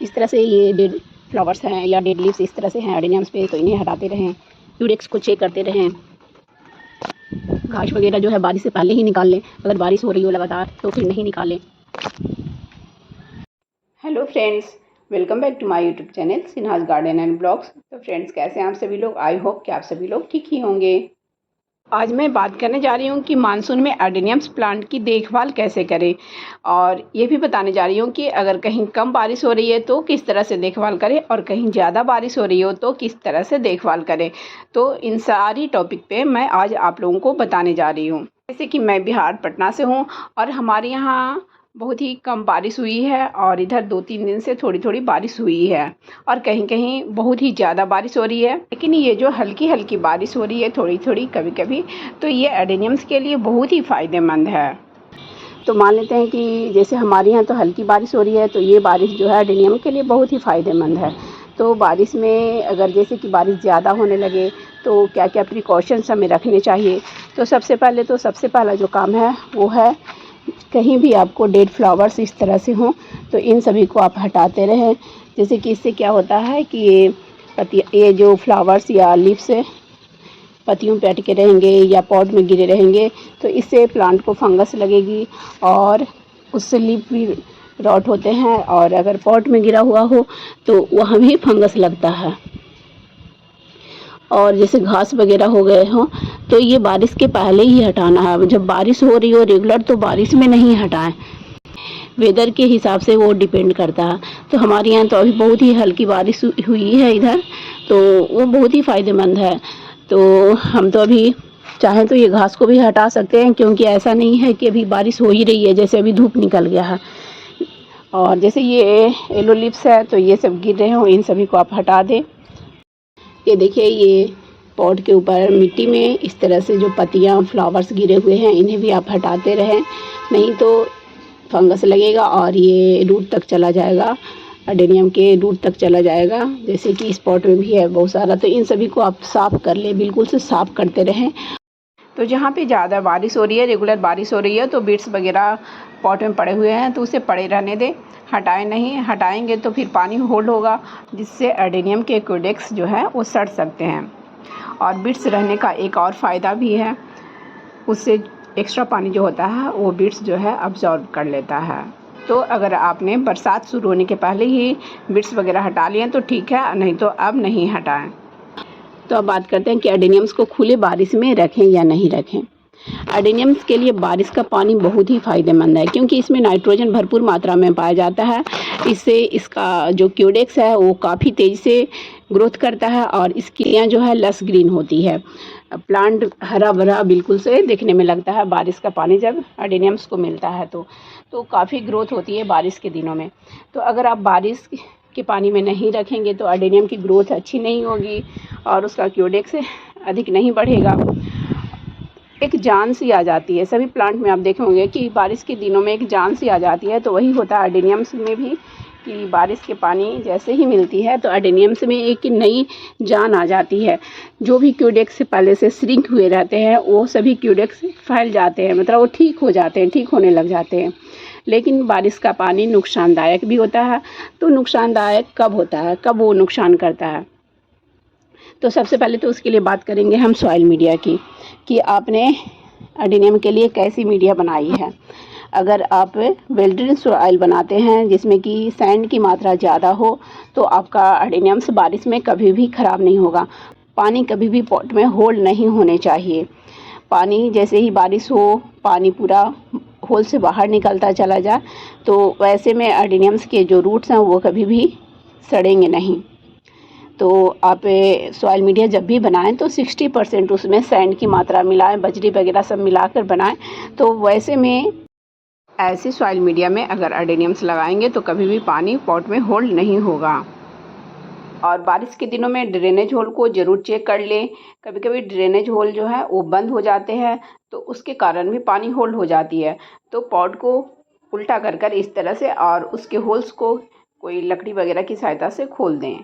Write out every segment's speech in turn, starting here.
इस तरह से ये डेड फ्लावर्स हैं या डेड लीव्स इस तरह से हैं एडेनियम्स पे, तो इन्हें हटाते रहें। क्यूडेक्स को चेक करते रहें। घास वगैरह जो है बारिश से पहले ही निकाल लें। अगर बारिश हो रही हो लगातार तो फिर नहीं निकालें। Hello friends, welcome back to my YouTube channel Sinha's garden and blogs. तो फ्रेंड्स, कैसे हैं आप सभी लोग? आई होप कि आप सभी लोग ठीक ही होंगे। आज मैं बात करने जा रही हूँ कि मानसून में एडेनियम्स प्लांट की देखभाल कैसे करें, और ये भी बताने जा रही हूँ कि अगर कहीं कम बारिश हो रही है तो किस तरह से देखभाल करें, और कहीं ज़्यादा बारिश हो रही हो तो किस तरह से देखभाल करें। तो इन सारी टॉपिक पे मैं आज आप लोगों को बताने जा रही हूँ। जैसे कि मैं बिहार पटना से हूँ और हमारे यहाँ बहुत ही कम बारिश हुई है, और इधर 2-3 दिन से थोड़ी थोड़ी बारिश हुई है, और कहीं कहीं बहुत ही ज़्यादा बारिश हो रही है। लेकिन ये जो हल्की हल्की बारिश हो रही है थोड़ी थोड़ी कभी कभी, तो ये एडेनियम्स के लिए बहुत ही फ़ायदेमंद है। तो मान लेते हैं कि जैसे हमारे यहाँ तो हल्की बारिश हो रही है, तो ये बारिश जो है एडेनियम के लिए बहुत ही फ़ायदेमंद है। तो बारिश में अगर जैसे कि बारिश ज़्यादा होने लगे तो क्या क्या प्रिकॉशंस हमें रखने चाहिए। तो सबसे पहला जो काम है वो है, कहीं भी आपको डेड फ्लावर्स इस तरह से हों तो इन सभी को आप हटाते रहें। जैसे कि इससे क्या होता है कि ये जो फ्लावर्स या लीव्स पत्तियों पे अटके रहेंगे या पॉट में गिरे रहेंगे, तो इससे प्लांट को फंगस लगेगी और उससे लीफ भी रॉट होते हैं, और अगर पॉट में गिरा हुआ हो तो वहाँ भी फंगस लगता है। और जैसे घास वगैरह हो गए हों तो ये बारिश के पहले ही हटाना है। जब बारिश हो रही हो रेगुलर तो बारिश में नहीं हटाएं, वेदर के हिसाब से वो डिपेंड करता है। तो हमारे यहाँ तो अभी बहुत ही हल्की बारिश हुई है इधर, तो वो बहुत ही फ़ायदेमंद है। तो हम तो अभी चाहें तो ये घास को भी हटा सकते हैं, क्योंकि ऐसा नहीं है कि अभी बारिश हो ही रही है, जैसे अभी धूप निकल गया है। और जैसे ये येलो लिप्स है तो ये सब गिर रहे हो, इन सभी को आप हटा दें। ये देखिए, ये पॉट के ऊपर मिट्टी में इस तरह से जो पत्तियाँ फ्लावर्स गिरे हुए हैं इन्हें भी आप हटाते रहें, नहीं तो फंगस लगेगा और ये रूट तक चला जाएगा, एडेनियम के रूट तक चला जाएगा। जैसे कि इस पॉट में भी है बहुत सारा, तो इन सभी को आप साफ़ कर लें, बिल्कुल से साफ़ करते रहें। तो जहाँ पे ज़्यादा बारिश हो रही है, रेगुलर बारिश हो रही है, तो बीड्स वगैरह पॉट में पड़े हुए हैं तो उसे पड़े रहने दें, हटाएं नहीं। हटाएंगे तो फिर पानी होल्ड होगा, जिससे एडेनियम के क्यूडेक्स जो है वो सड़ सकते हैं। और बीड्स रहने का एक और फ़ायदा भी है, उससे एक्स्ट्रा पानी जो होता है वो बीड्स जो है अब्जॉर्ब कर लेता है। तो अगर आपने बरसात शुरू होने के पहले ही बीड्स वगैरह हटा लिए तो ठीक है, नहीं तो अब नहीं हटाएं। तो अब बात करते हैं कि एडेनियम्स को खुले बारिश में रखें या नहीं रखें। एडेनियम्स के लिए बारिश का पानी बहुत ही फ़ायदेमंद है, क्योंकि इसमें नाइट्रोजन भरपूर मात्रा में पाया जाता है। इससे इसका जो क्यूडेक्स है वो काफ़ी तेज़ी से ग्रोथ करता है, और इसकी क्लियाँ जो है लस ग्रीन होती है। प्लांट हरा भरा बिल्कुल से देखने में लगता है बारिश का पानी जब एडेनियम्स को मिलता है तो काफ़ी ग्रोथ होती है बारिश के दिनों में। तो अगर आप बारिश के पानी में नहीं रखेंगे तो एडेनियम की ग्रोथ अच्छी नहीं होगी और उसका क्यूडेक्स अधिक नहीं बढ़ेगा। एक जान सी आ जाती है, सभी प्लांट में आप देखे होंगे कि बारिश के दिनों में एक जान सी आ जाती है, तो वही होता है एडेनियम्स में भी, कि बारिश के पानी जैसे ही मिलती है तो एडेनियम्स में एक नई जान आ जाती है। जो भी क्यूडेक्स पहले से श्रिंक हुए रहते हैं वो सभी क्यूडेक्स फैल जाते हैं, मतलब वो ठीक हो जाते हैं, ठीक होने लग जाते हैं। लेकिन बारिश का पानी नुकसानदायक भी होता है। तो नुकसानदायक कब होता है, कब वो नुकसान करता है? तो सबसे पहले तो उसके लिए बात करेंगे हम सॉइल मीडिया की, कि आपने एडेनियम के लिए कैसी मीडिया बनाई है। अगर आप वेल ड्रेन सॉइल बनाते हैं जिसमें कि सैंड की मात्रा ज़्यादा हो, तो आपका एडेनियम्स बारिश में कभी भी ख़राब नहीं होगा। पानी कभी भी पॉट में होल्ड नहीं होने चाहिए। पानी जैसे ही बारिश हो, पानी पूरा होल से बाहर निकलता चला जाए, तो वैसे में एडेनियम्स के जो रूट्स हैं वो कभी भी सड़ेंगे नहीं। तो आप सॉइल मीडिया जब भी बनाएं तो 60% उसमें सैंड की मात्रा मिलाएं, बजरी वगैरह सब मिलाकर बनाएं। तो वैसे में ऐसे सॉइल मीडिया में अगर एडेनियम्स लगाएंगे तो कभी भी पानी पॉट में होल्ड नहीं होगा। और बारिश के दिनों में ड्रेनेज होल को ज़रूर चेक कर लें। कभी कभी ड्रेनेज होल जो है वो बंद हो जाते हैं, तो उसके कारण भी पानी होल्ड हो जाती है। तो पॉट को उल्टा कर इस तरह से और उसके होल्स को कोई लकड़ी वगैरह की सहायता से खोल दें।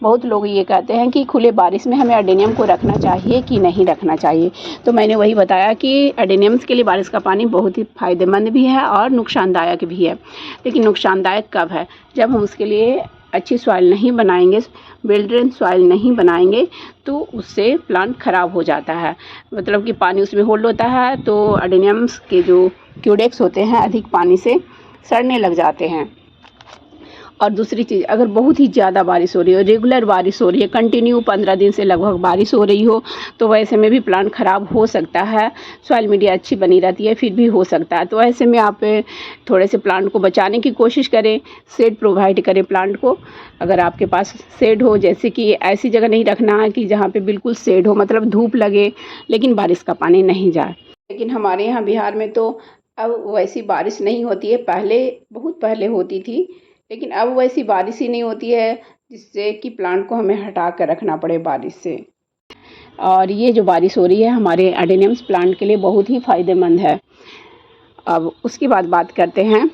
बहुत लोग ये कहते हैं कि खुले बारिश में हमें अडेनियम को रखना चाहिए कि नहीं रखना चाहिए। तो मैंने वही बताया कि अडेनियम्स के लिए बारिश का पानी बहुत ही फ़ायदेमंद भी है और नुकसानदायक भी है। लेकिन नुकसानदायक कब है? जब हम उसके लिए अच्छी सॉइल नहीं बनाएंगे, वेल ड्रेन सॉइल नहीं बनाएंगे तो उससे प्लांट ख़राब हो जाता है। मतलब कि पानी उसमें होल्ड होता है तो अडेनियम्स के जो क्यूडेक्स होते हैं अधिक पानी से सड़ने लग जाते हैं। और दूसरी चीज़, अगर बहुत ही ज़्यादा बारिश हो रही हो, रेगुलर बारिश हो रही है, कंटिन्यू 15 दिन से लगभग बारिश हो रही हो, तो वैसे में भी प्लांट ख़राब हो सकता है। सॉइल मीडिया अच्छी बनी रहती है फिर भी हो सकता है। तो ऐसे में आप थोड़े से प्लांट को बचाने की कोशिश करें, शेड प्रोवाइड करें प्लांट को। अगर आपके पास शेड हो, जैसे कि ऐसी जगह नहीं रखना है कि जहाँ पे बिल्कुल शेड हो, मतलब धूप लगे लेकिन बारिश का पानी नहीं जाए। लेकिन हमारे यहाँ बिहार में तो अब वैसी बारिश नहीं होती है, पहले बहुत पहले होती थी, लेकिन अब वैसी बारिश ही नहीं होती है जिससे कि प्लांट को हमें हटा कर रखना पड़े बारिश से। और ये जो बारिश हो रही है हमारे एडेनियम्स प्लांट के लिए बहुत ही फ़ायदेमंद है। अब उसके बाद बात करते हैं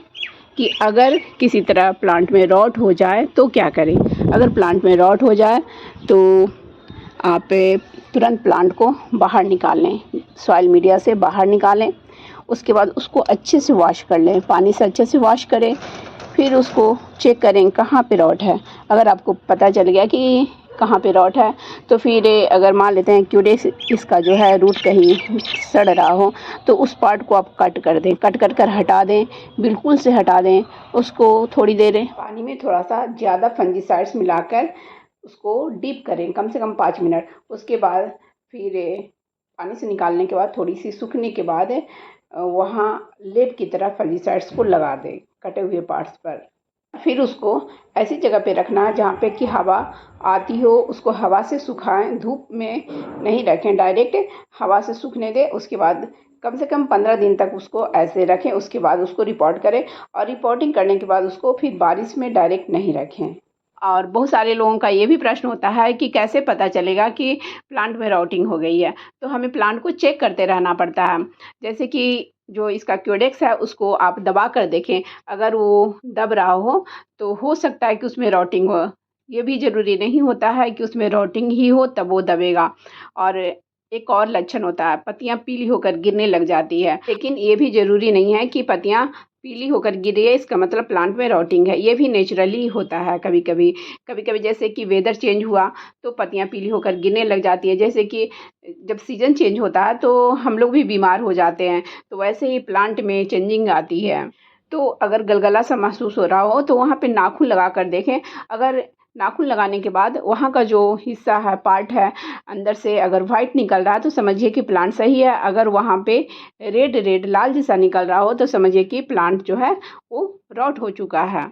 कि अगर किसी तरह प्लांट में रॉट हो जाए तो क्या करें। अगर प्लांट में रॉट हो जाए तो आप तुरंत प्लांट को बाहर निकाल लें, सॉइल मीडिया से बाहर निकालें। उसके बाद उसको अच्छे से वॉश कर लें, पानी से अच्छे से वॉश करें। फिर उसको चेक करें कहाँ पे रॉट है। अगर आपको पता चल गया कि कहाँ पे रॉट है तो फिर अगर मान लेते हैं क्यूडेक्स इसका जो है रूट कहीं सड़ रहा हो तो उस पार्ट को आप कट कर दें, कट कर कर हटा दें, बिल्कुल से हटा दें। उसको थोड़ी देर पानी में थोड़ा सा ज़्यादा फंजीसाइड्स मिलाकर उसको डीप करें, कम से कम 5 मिनट। उसके बाद फिर पानी से निकालने के बाद थोड़ी सी सूखने के बाद वहाँ लेप की तरह फंजीसाइड्स को लगा दें कटे हुए पार्ट्स पर। फिर उसको ऐसी जगह पे रखना है जहाँ पे कि हवा आती हो, उसको हवा से सुखाएं, धूप में नहीं रखें, डायरेक्ट हवा से सूखने दें। उसके बाद कम से कम 15 दिन तक उसको ऐसे रखें। उसके बाद उसको रिपोर्ट करें और रिपोर्टिंग करने के बाद उसको फिर बारिश में डायरेक्ट नहीं रखें। और बहुत सारे लोगों का ये भी प्रश्न होता है कि कैसे पता चलेगा कि प्लांट में रॉटिंग हो गई है। तो हमें प्लांट को चेक करते रहना पड़ता है। जैसे कि जो इसका क्यूडेक्स है उसको आप दबा कर देखें, अगर वो दब रहा हो तो सकता है कि उसमें रॉटिंग हो। ये भी ज़रूरी नहीं होता है कि उसमें रॉटिंग ही हो तब वो दबेगा। और एक और लक्षण होता है, पत्तियां पीली होकर गिरने लग जाती है। लेकिन ये भी ज़रूरी नहीं है कि पत्तियां पीली होकर गिरी है इसका मतलब प्लांट में रॉटिंग है। ये भी नेचुरली होता है कभी कभी जैसे कि वेदर चेंज हुआ तो पत्तियां पीली होकर गिरने लग जाती है। जैसे कि जब सीज़न चेंज होता है तो हम लोग भी बीमार हो जाते हैं, तो वैसे ही प्लांट में चेंजिंग आती है। तो अगर गलगला सा महसूस हो रहा हो तो वहाँ पे नाखून लगा कर देखें। अगर नाखून लगाने के बाद वहाँ का जो हिस्सा है, पार्ट है, अंदर से अगर वाइट निकल रहा है तो समझिए कि प्लांट सही है। अगर वहाँ पे रेड रेड लाल जैसा निकल रहा हो तो समझिए कि प्लांट जो है वो रॉट हो चुका है।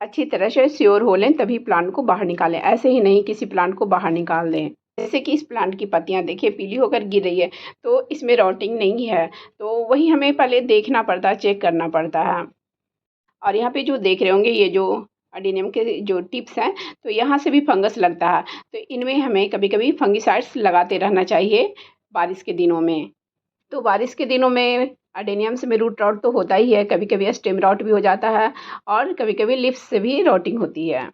अच्छी तरह से श्योर हो लें तभी प्लांट को बाहर निकालें, ऐसे ही नहीं किसी प्लांट को बाहर निकाल दें। जैसे कि इस प्लांट की पत्तियां देखिए पीली होकर गिर रही है तो इसमें रॉटिंग नहीं है, तो वही हमें पहले देखना पड़ता है, चेक करना पड़ता है। और यहाँ पे जो देख रहे होंगे ये जो अडेनियम के जो टिप्स हैं तो यहाँ से भी फंगस लगता है, तो इनमें हमें कभी कभी फंगिसाइड्स लगाते रहना चाहिए बारिश के दिनों में। तो बारिश के दिनों में अडेनियम्स में रूट रॉट तो होता ही है, कभी कभी स्टेम रॉट भी हो जाता है और कभी कभी लिप्स से भी रॉटिंग होती है।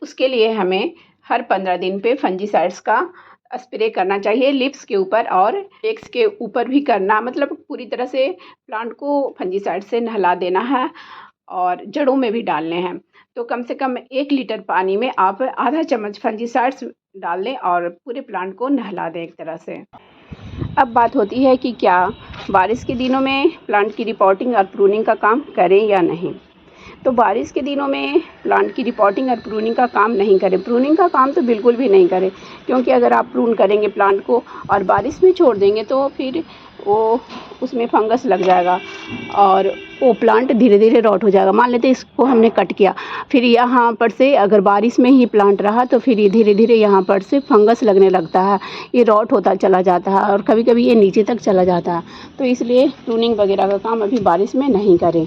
उसके लिए हमें हर 15 दिन पे फंजीसाइड्स का स्प्रे करना चाहिए, लिप्स के ऊपर और लेग्स के ऊपर भी करना, मतलब पूरी तरह से प्लांट को फंजीसाइड से नहला देना है और जड़ों में भी डालने हैं। तो कम से कम 1 लीटर पानी में आप आधा चम्मच फंजीसाइड्स डाल दें और पूरे प्लांट को नहला दें एक तरह से। अब बात होती है कि क्या बारिश के दिनों में प्लांट की रिपोर्टिंग और प्रूनिंग का काम करें या नहीं। तो बारिश के दिनों में प्लांट की रिपोर्टिंग और प्रूनिंग का काम नहीं करें, प्रूनिंग का काम तो बिल्कुल भी नहीं करें, क्योंकि अगर आप प्रून करेंगे प्लांट को और बारिश में छोड़ देंगे तो फिर वो उसमें फंगस लग जाएगा और वो प्लांट धीरे धीरे रॉट हो जाएगा। मान लेते इसको हमने कट किया, फिर यहाँ पर से अगर बारिश में ही प्लांट रहा तो फिर ये धीरे धीरे यहाँ पर से फंगस लगने लगता है, ये रॉट होता चला जाता है और कभी कभी ये नीचे तक चला जाता है। तो इसलिए प्रूनिंग वगैरह का काम अभी बारिश में नहीं करें।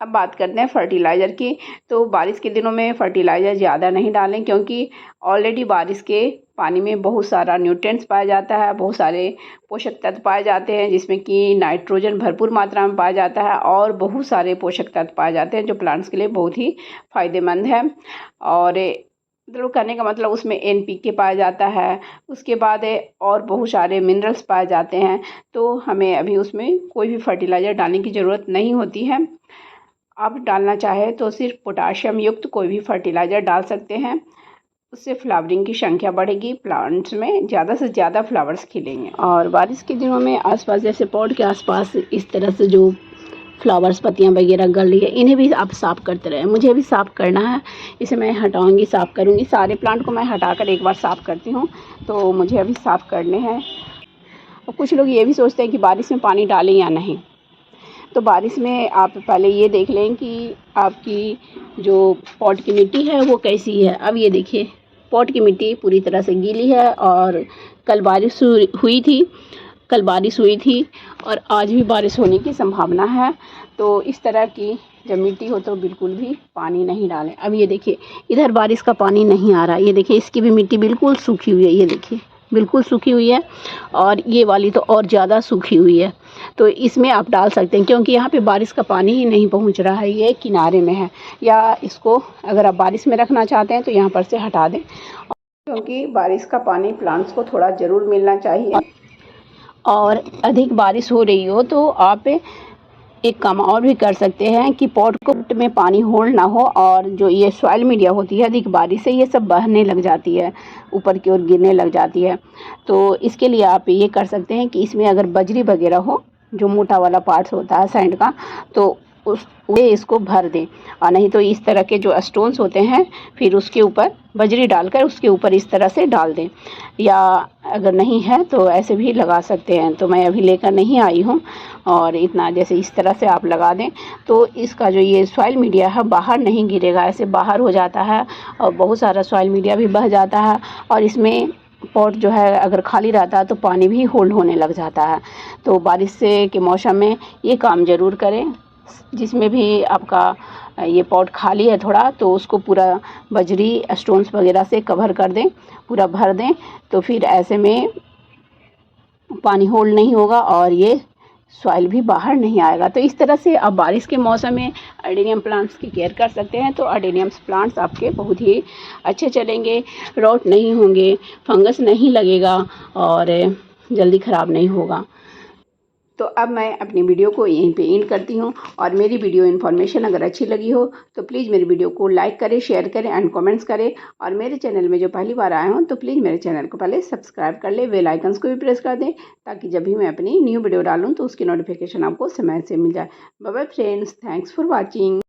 अब बात करते हैं फर्टिलाइज़र की। तो बारिश के दिनों में फर्टिलाइज़र ज़्यादा नहीं डालें, क्योंकि ऑलरेडी बारिश के पानी में बहुत सारा न्यूट्रिएंट्स पाया जाता है, बहुत सारे पोषक तत्व पाए जाते हैं, जिसमें कि नाइट्रोजन भरपूर मात्रा में पाया जाता है और बहुत सारे पोषक तत्व पाए जाते हैं जो प्लांट्स के लिए बहुत ही फ़ायदेमंद है। और मतलब करने का मतलब उसमें NPK पाया जाता है, उसके बाद और बहुत सारे मिनरल्स पाए जाते हैं। तो हमें अभी उसमें कोई भी फर्टिलाइज़र डालने की ज़रूरत नहीं होती है। आप डालना चाहें तो सिर्फ पोटाशियम युक्त कोई भी फर्टिलाइज़र डाल सकते हैं। उससे फ्लावरिंग की संख्या बढ़ेगी, प्लांट्स में ज़्यादा से ज़्यादा फ्लावर्स खिलेंगे। और बारिश के दिनों में आसपास जैसे पॉट के आसपास इस तरह से जो फ्लावर्स पत्तियां वगैरह गल रही है, इन्हें भी आप साफ़ करते रहें। मुझे भी साफ़ करना है, इसे मैं हटाऊंगी, साफ़ करूंगी। सारे प्लांट को मैं हटाकर एक बार साफ़ करती हूँ, तो मुझे अभी साफ़ करने हैं। और कुछ लोग ये भी सोचते हैं कि बारिश में पानी डालें या नहीं। तो बारिश में आप पहले ये देख लें कि आपकी जो पॉट की मिट्टी है वो कैसी है। अब ये देखिए, पॉट की मिट्टी पूरी तरह से गीली है और कल बारिश हुई थी और आज भी बारिश होने की संभावना है। तो इस तरह की जब मिट्टी हो तो बिल्कुल भी पानी नहीं डालें। अब ये देखिए, इधर बारिश का पानी नहीं आ रहा। ये देखिए, इसकी भी मिट्टी बिल्कुल सूखी हुई है। ये देखिए, बिल्कुल सूखी हुई है और ये वाली तो और ज़्यादा सूखी हुई है। तो इसमें आप डाल सकते हैं, क्योंकि यहाँ पे बारिश का पानी ही नहीं पहुँच रहा है, ये किनारे में है। या इसको अगर आप बारिश में रखना चाहते हैं तो यहाँ पर से हटा दें, क्योंकि बारिश का पानी प्लांट्स को थोड़ा ज़रूर मिलना चाहिए। और अधिक बारिश हो रही हो तो आप एक काम और भी कर सकते हैं कि पॉट को में पानी होल्ड ना हो, और जो ये सॉइल मीडिया होती है अधिक बारिश से ये सब बहने लग जाती है, ऊपर की ओर गिरने लग जाती है। तो इसके लिए आप ये कर सकते हैं कि इसमें अगर बजरी वगैरह हो, जो मोटा वाला पार्ट्स होता है सैंड का, तो इसको भर दें। और नहीं तो इस तरह के जो स्टोन्स होते हैं, फिर उसके ऊपर बजरी डालकर उसके ऊपर इस तरह से डाल दें। या अगर नहीं है तो ऐसे भी लगा सकते हैं। तो मैं अभी लेकर नहीं आई हूँ, और इतना जैसे इस तरह से आप लगा दें तो इसका जो ये सॉइल मीडिया है बाहर नहीं गिरेगा, ऐसे बाहर हो जाता है और बहुत सारा सॉइल मीडिया भी बह जाता है। और इसमें पॉट जो है अगर खाली रहता है तो पानी भी होल्ड होने लग जाता है। तो बारिश से के मौसम में ये काम ज़रूर करें। जिसमें भी आपका ये पॉट खाली है थोड़ा, तो उसको पूरा बजरी स्टोन्स वगैरह से कवर कर दें, पूरा भर दें। तो फिर ऐसे में पानी होल्ड नहीं होगा और ये सॉइल भी बाहर नहीं आएगा। तो इस तरह से आप बारिश के मौसम में अडेनियम प्लांट्स की केयर कर सकते हैं। तो अडेनियम्स प्लांट्स आपके बहुत ही अच्छे चलेंगे, रॉट नहीं होंगे, फंगस नहीं लगेगा और जल्दी ख़राब नहीं होगा। तो अब मैं अपनी वीडियो को यहीं पे एंड करती हूँ। और मेरी वीडियो इन्फॉर्मेशन अगर अच्छी लगी हो तो प्लीज़ मेरी वीडियो को लाइक करें, शेयर करें एंड कमेंट्स करें। और मेरे चैनल में जो पहली बार आए हों तो प्लीज़ मेरे चैनल को पहले सब्सक्राइब कर लें, बेल आइकन्स को भी प्रेस कर दें, ताकि जब भी मैं अपनी न्यू वीडियो डालूँ तो उसकी नोटिफिकेशन आपको समय से मिल जाए। Bye bye friends, thanks for watching.